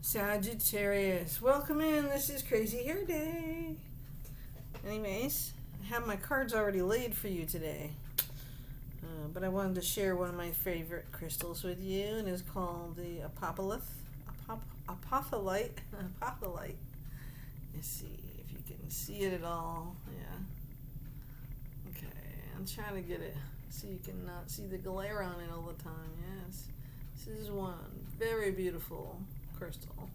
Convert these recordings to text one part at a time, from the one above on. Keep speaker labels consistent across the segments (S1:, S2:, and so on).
S1: Sagittarius, welcome in. This is Crazy Hair Day. Anyways, I have my cards already laid for you today. But I wanted to share one of my favorite crystals with you, and it's called the apophyllite. Apophyllite. Let's see if you can see it at all. Yeah. Okay, I'm trying to get it so you can not see the glare on it all the time. Yes. This is one very beautiful crystal.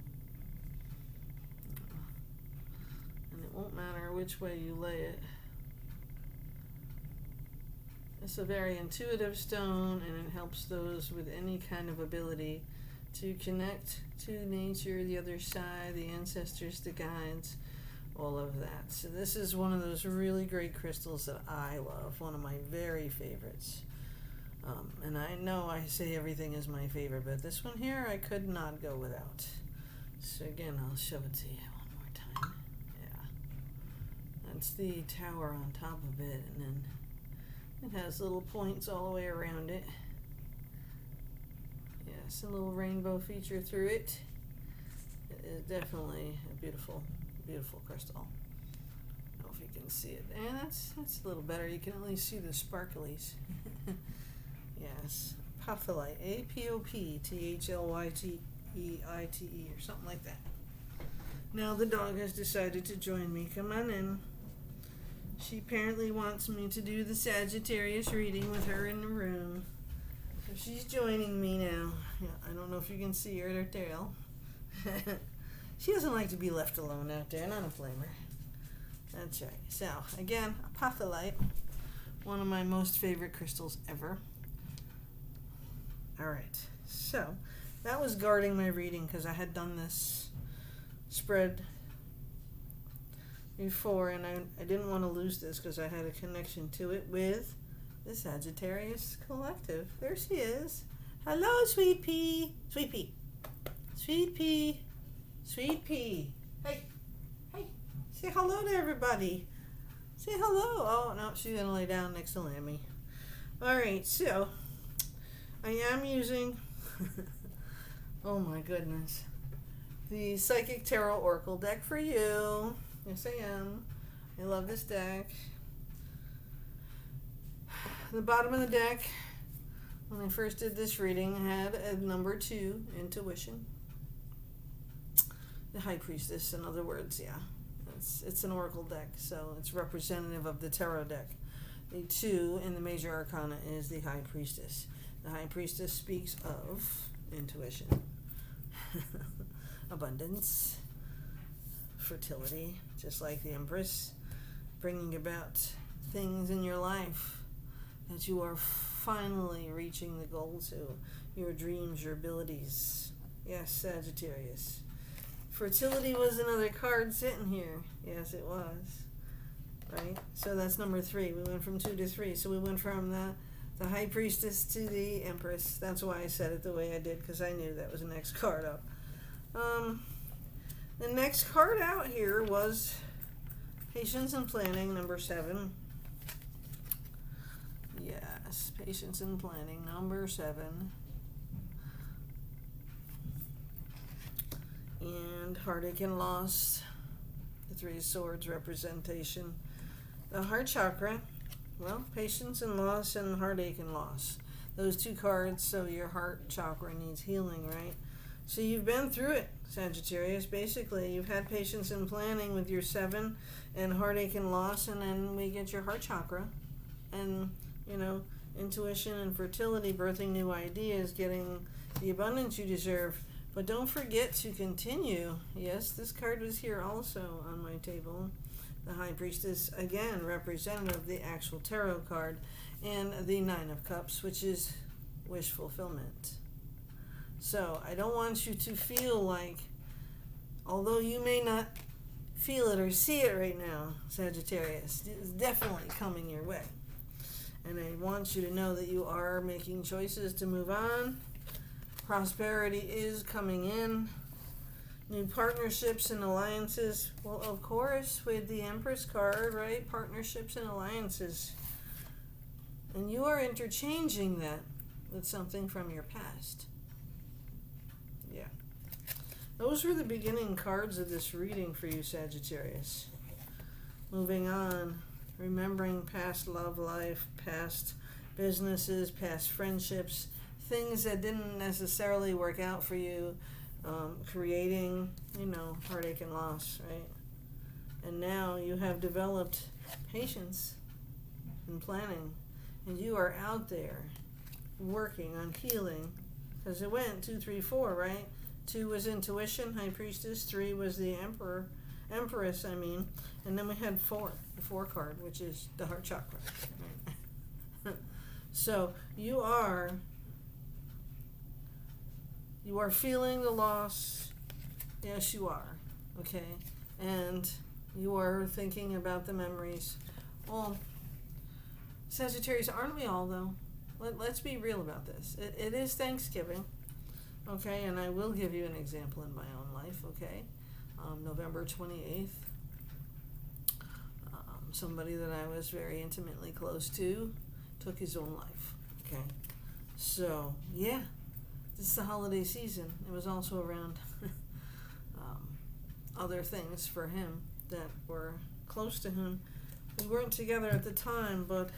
S1: And it won't matter which way you lay it. It's a very intuitive stone, and it helps those with any kind of ability to connect to nature, the other side, the ancestors, the guides, all of that. So this is one of those really great crystals that I love, one of my very favorites. And I know I say everything is my favorite, but this one here I could not go without. So again, I'll show it to you one more time. Yeah. That's the tower on top of it, and then it has little points all the way around it. Yes, a little rainbow feature through it. It is definitely a beautiful, beautiful crystal. I don't know if you can see it. And that's a little better. You can at least see the sparklies. Yes, apophyllite, Apopthlyte, or something like that. Now the dog has decided to join me. Come on in. She apparently wants me to do the Sagittarius reading with her in the room. So she's joining me now. Yeah, I don't know if you can see her tail. She doesn't like to be left alone out there, and I don't blame her. That's right. So, again, apophyllite, one of my most favorite crystals ever. Alright, so that was guarding my reading because I had done this spread before, and I didn't want to lose this because I had a connection to it with the Sagittarius Collective. There she is. Hello, Sweet Pea. Sweet Pea. Sweet Pea. Sweet Pea. Hey. Hey. Say hello to everybody. Say hello. Oh, no, she's going to lay down next to Lammy. Alright, so I am using, oh my goodness, the Psychic Tarot Oracle deck for you. Yes, I am. I love this deck. The bottom of the deck, when I first did this reading, had a number 2, intuition. The High Priestess, in other words, yeah. It's an oracle deck, so it's representative of the tarot deck. The 2 in the major arcana is the High Priestess. The High Priestess speaks of intuition, abundance, fertility, just like the Empress, bringing about things in your life that you are finally reaching the goal to, your dreams, your abilities. Yes, Sagittarius. Fertility was another card sitting here. Yes, it was. Right? So that's number 3. We went from 2 to 3. So we went from the High Priestess to the Empress. That's why I said it the way I did, because I knew that was the next card up. The next card out here was Patience and Planning, number 7. Yes, Patience and Planning, number 7. And Heartache and Loss, the 3 of Swords representation. The Heart Chakra. Well, patience and loss and heartache and loss. Those 2 cards, so your heart chakra needs healing, right? So you've been through it, Sagittarius. Basically, you've had patience and planning with your 7 and heartache and loss, and then we get your heart chakra. And, intuition and fertility, birthing new ideas, getting the abundance you deserve. But don't forget to continue. Yes, this card was here also on my table. The High Priestess, again, representative of the actual tarot card, and the 9 of Cups, which is wish fulfillment. So I don't want you to feel like, although you may not feel it or see it right now, Sagittarius, it's definitely coming your way. And I want you to know that you are making choices to move on. Prosperity is coming in. New partnerships and alliances. Well, of course, with the Empress card, right? Partnerships and alliances. And you are interchanging that with something from your past. Yeah. those were the beginning cards of this reading for you, Sagittarius. Moving on, remembering past love life, past businesses, past friendships, things that didn't necessarily work out for you, creating, heartache and loss, right? And now you have developed patience and planning, and you are out there working on healing, because it went 2, 3, 4, right? 2 was intuition, high priestess. 3 was the empress, and then we had 4, the 4 card, which is the heart chakra. Right? So you are feeling the loss. Yes, you are. Okay, and you are thinking about the memories. Well, Sagittarius, aren't we all, though? Let's be real about this. It is Thanksgiving, okay, and I will give you an example in my own life, okay? November 28th, somebody that I was very intimately close to took his own life, okay? So, yeah, this is the holiday season. It was also around other things for him that were close to him. We weren't together at the time, but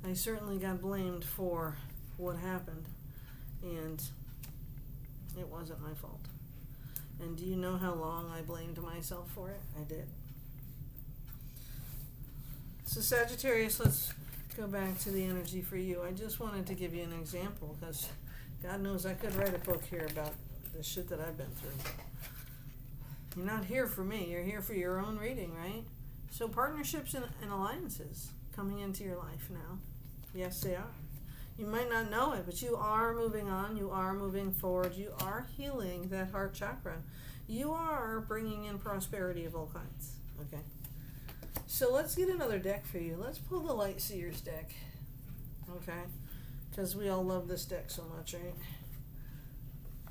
S1: I certainly got blamed for what happened, and it wasn't my fault. And do you know how long I blamed myself for it? I did. So Sagittarius, let's go back to the energy for you. I just wanted to give you an example, because God knows I could write a book here about the shit that I've been through. You're not here for me. You're here for your own reading, right? So partnerships and alliances coming into your life now. Yes, they are. You might not know it, but you are moving on. You are moving forward. You are healing that heart chakra. You are bringing in prosperity of all kinds. Okay. So let's get another deck for you. Let's pull the Light Seers deck. Okay. Because we all love this deck so much, right?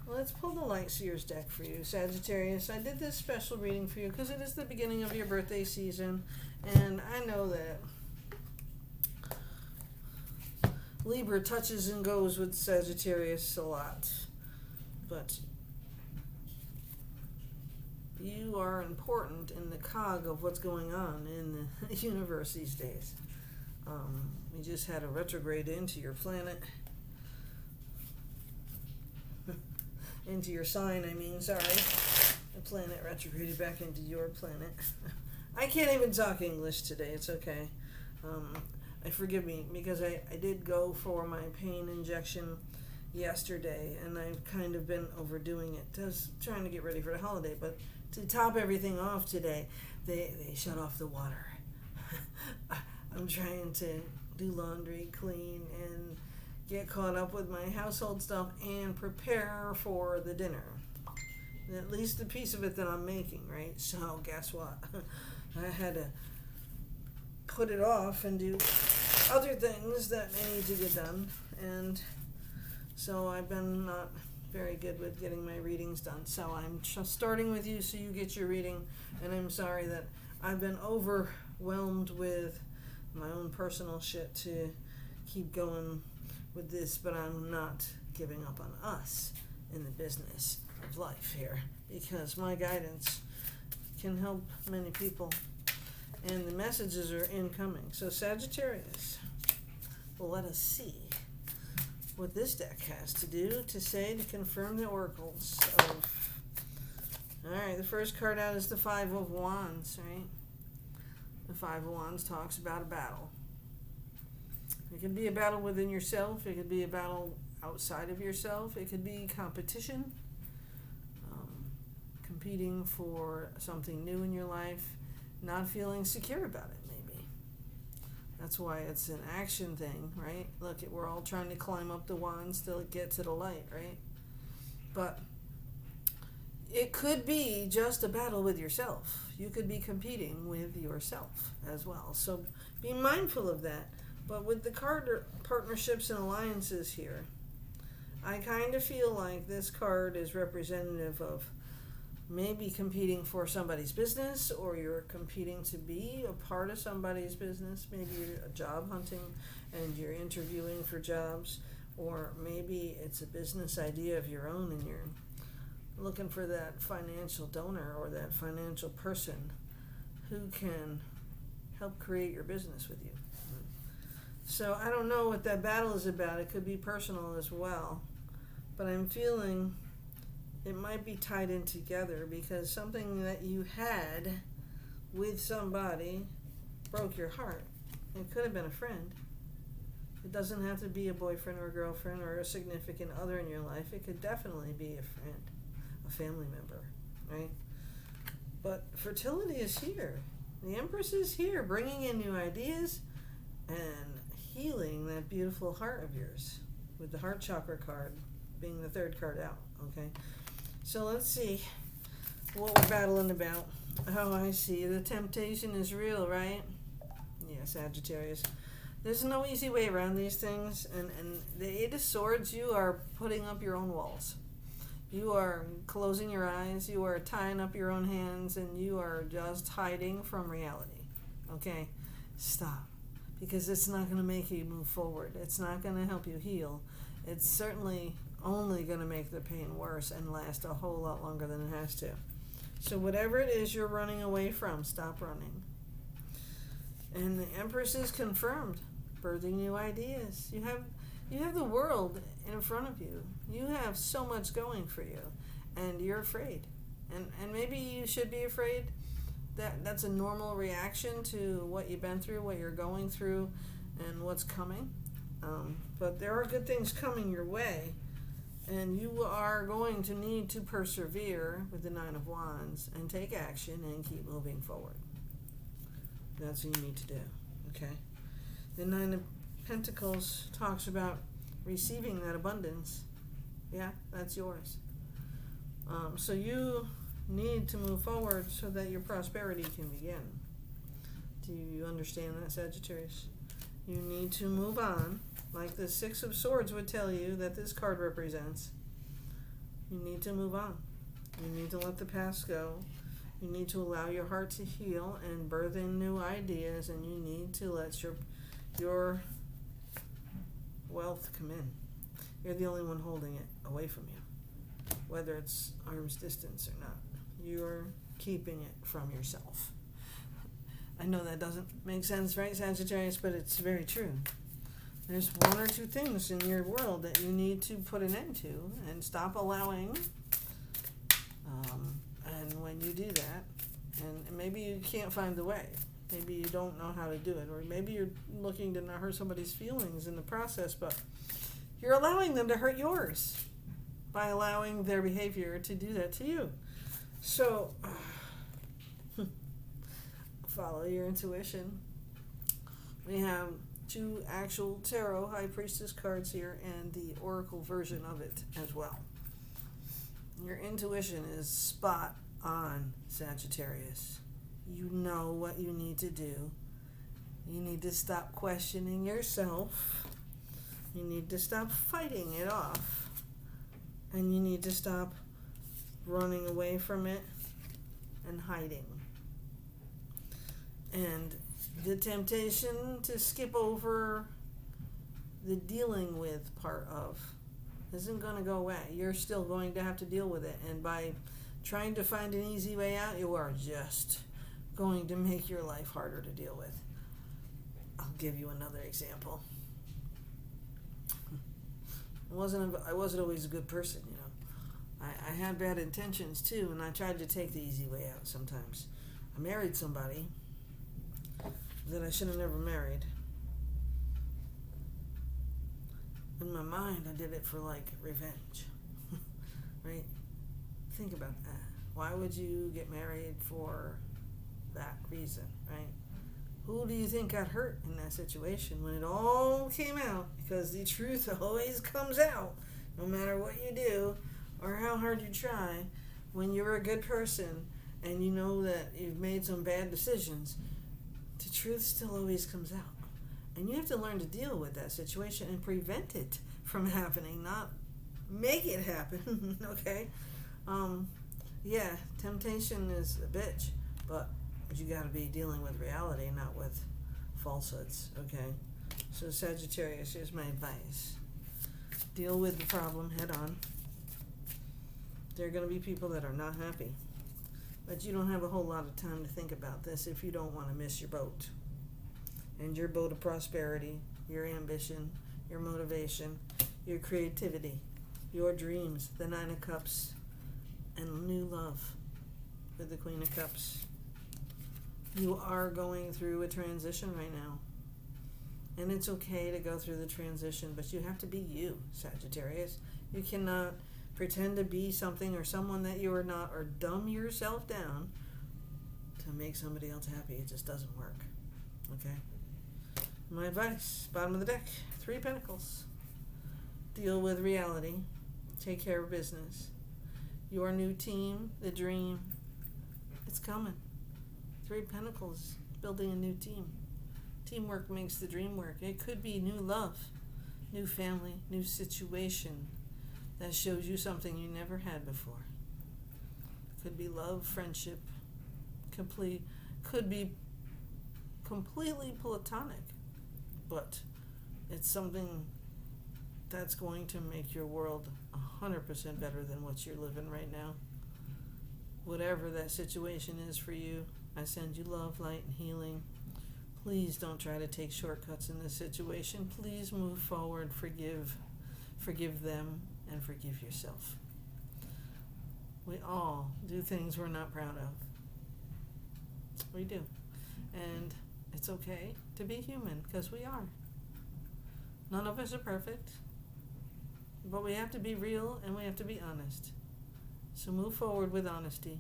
S1: Let's pull the Light Seers deck for you, Sagittarius. I did this special reading for you because it is the beginning of your birthday season, and I know that Libra touches and goes with Sagittarius a lot, but you are important in the cog of what's going on in the universe these days. We just had a retrograde into your planet. Into your sign, sorry. The planet retrograded back into your planet. I can't even talk English today, it's okay. Forgive me, because I did go for my pain injection yesterday, and I've kind of been overdoing it. Just trying to get ready for the holiday, but to top everything off today, they shut off the water. I'm trying to do laundry, clean, and get caught up with my household stuff and prepare for the dinner. At least a piece of it that I'm making, right? So guess what? I had to put it off and do other things that I need to get done. And so I've been not very good with getting my readings done. So I'm just starting with you so you get your reading. And I'm sorry that I've been overwhelmed with my own personal shit to keep going with this, but I'm not giving up on us in the business of life here, because my guidance can help many people and the messages are incoming. So Sagittarius, well, let us see what this deck has to do to say to confirm the oracles of. Alright, the first card out is the Five of Wands, right? The Five of Wands talks about a battle. It could be a battle within yourself. It could be a battle outside of yourself. It could be competition, competing for something new in your life, not feeling secure about it, maybe. That's why it's an action thing, right? Look, we're all trying to climb up the wands to get to the light, right? But it could be just a battle with yourself. You could be competing with yourself as well. So be mindful of that. But with the card partnerships and alliances here, I kind of feel like this card is representative of maybe competing for somebody's business, or you're competing to be a part of somebody's business. Maybe you're job hunting and you're interviewing for jobs, or maybe it's a business idea of your own and you're looking for that financial donor or that financial person who can help create your business with you. So I don't know what that battle is about. It could be personal as well. But I'm feeling it might be tied in together because something that you had with somebody broke your heart. It could have been a friend. It doesn't have to be a boyfriend or a girlfriend or a significant other in your life. It could definitely be a friend, a family member, right? But fertility is here. The Empress is here, bringing in new ideas and healing that beautiful heart of yours, with the heart chakra card being the third card out, okay? So let's see what we're battling about. Oh, I see. The temptation is real, right? Yeah, Sagittarius. There's no easy way around these things. And the Eight of Swords, you are putting up your own walls. You are closing your eyes. You are tying up your own hands. And you are just hiding from reality. Okay? Stop. Because it's not going to make you move forward. It's not going to help you heal. It's certainly only going to make the pain worse and last a whole lot longer than it has to. So whatever it is you're running away from, stop running. And the Empress is confirmed, birthing new ideas. You have the world in front of you. You have so much going for you, and you're afraid. And maybe you should be afraid. That's a normal reaction to what you've been through, what you're going through, and what's coming. But there are good things coming your way, and you are going to need to persevere with the Nine of Wands and take action and keep moving forward. That's what you need to do, okay? The Nine of Pentacles talks about receiving that abundance. Yeah, that's yours. So you need to move forward so that your prosperity can begin. Do you understand that, Sagittarius? You need to move on, like the Six of Swords would tell you that this card represents. You need to move on. You need to let the past go. You need to allow your heart to heal and birth in new ideas, and you need to let your wealth come in. You're the only one holding it away from you, whether it's arm's distance or not. You're keeping it from yourself. I know that doesn't make sense, right, Sagittarius, but it's very true. There's one or two things in your world that you need to put an end to and stop allowing. And when you do that, and maybe you can't find the way, maybe you don't know how to do it, or maybe you're looking to not hurt somebody's feelings in the process, but you're allowing them to hurt yours by allowing their behavior to do that to you. So, follow your intuition. We have two actual tarot High Priestess cards here and the Oracle version of it as well. Your intuition is spot on, Sagittarius. You know what you need to do. You need to stop questioning yourself. You need to stop fighting it off. And you need to stop running away from it and hiding. And the temptation to skip over the dealing with part of isn't going to go away. You're still going to have to deal with it. And by trying to find an easy way out, you are just going to make your life harder to deal with. I'll give you another example. I wasn't always a good person, you know. I had bad intentions too, and I tried to take the easy way out sometimes. I married somebody that I should have never married. In my mind, I did it for like revenge, right? Think about that. Why would you get married for that reason, right? Who do you think got hurt in that situation when it all came out? Because the truth always comes out, no matter what you do or how hard you try. When you're a good person and you know that you've made some bad decisions, the truth still always comes out. And you have to learn to deal with that situation and prevent it from happening, not make it happen, okay? Yeah, temptation is a bitch, but you got to be dealing with reality, not with falsehoods, okay? So Sagittarius, here's my advice. Deal with the problem head on. There are going to be people that are not happy. But you don't have a whole lot of time to think about this if you don't want to miss your boat. And your boat of prosperity, your ambition, your motivation, your creativity, your dreams, the Nine of Cups, and new love with the Queen of Cups. You are going through a transition right now. And it's okay to go through the transition, but you have to be you, Sagittarius. You cannot pretend to be something or someone that you are not, or dumb yourself down to make somebody else happy. It just doesn't work. Okay? My advice, bottom of the deck, 3 of Pentacles. Deal with reality. Take care of business. Your new team, the dream, it's coming. 3 of Pentacles, building a new team. Teamwork makes the dream work. It could be new love, new family, new situation that shows you something you never had before. Could be love, friendship, could be completely platonic, but it's something that's going to make your world 100% better than what you're living right now. Whatever that situation is for you, I send you love, light, and healing. Please don't try to take shortcuts in this situation. Please move forward, forgive them, and forgive yourself. We all do things we're not proud of. We do. And it's okay to be human, because we are. None of us are perfect, but we have to be real and we have to be honest. So move forward with honesty,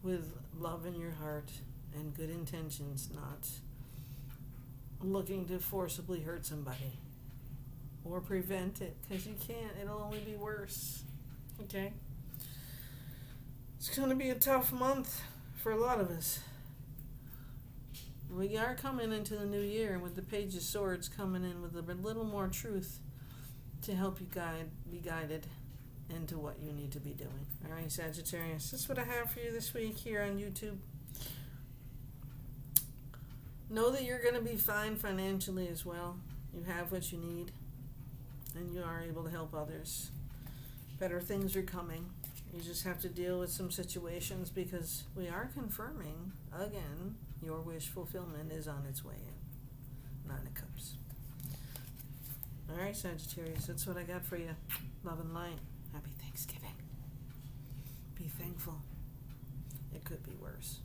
S1: with love in your heart and good intentions, not looking to forcibly hurt somebody or prevent it, because you can't. It'll only be worse. Okay? It's going to be a tough month for a lot of us. We are coming into the new year with the Page of Swords coming in with a little more truth to help you be guided into what you need to be doing. All right, Sagittarius, this is what I have for you this week here on YouTube. Know that you're going to be fine financially as well. You have what you need, and you are able to help others. Better things are coming. You just have to deal with some situations, because we are confirming, again, your wish fulfillment is on its way in. 9 of Cups. All right, Sagittarius, that's what I got for you. Love and light. Happy Thanksgiving. Be thankful. It could be worse.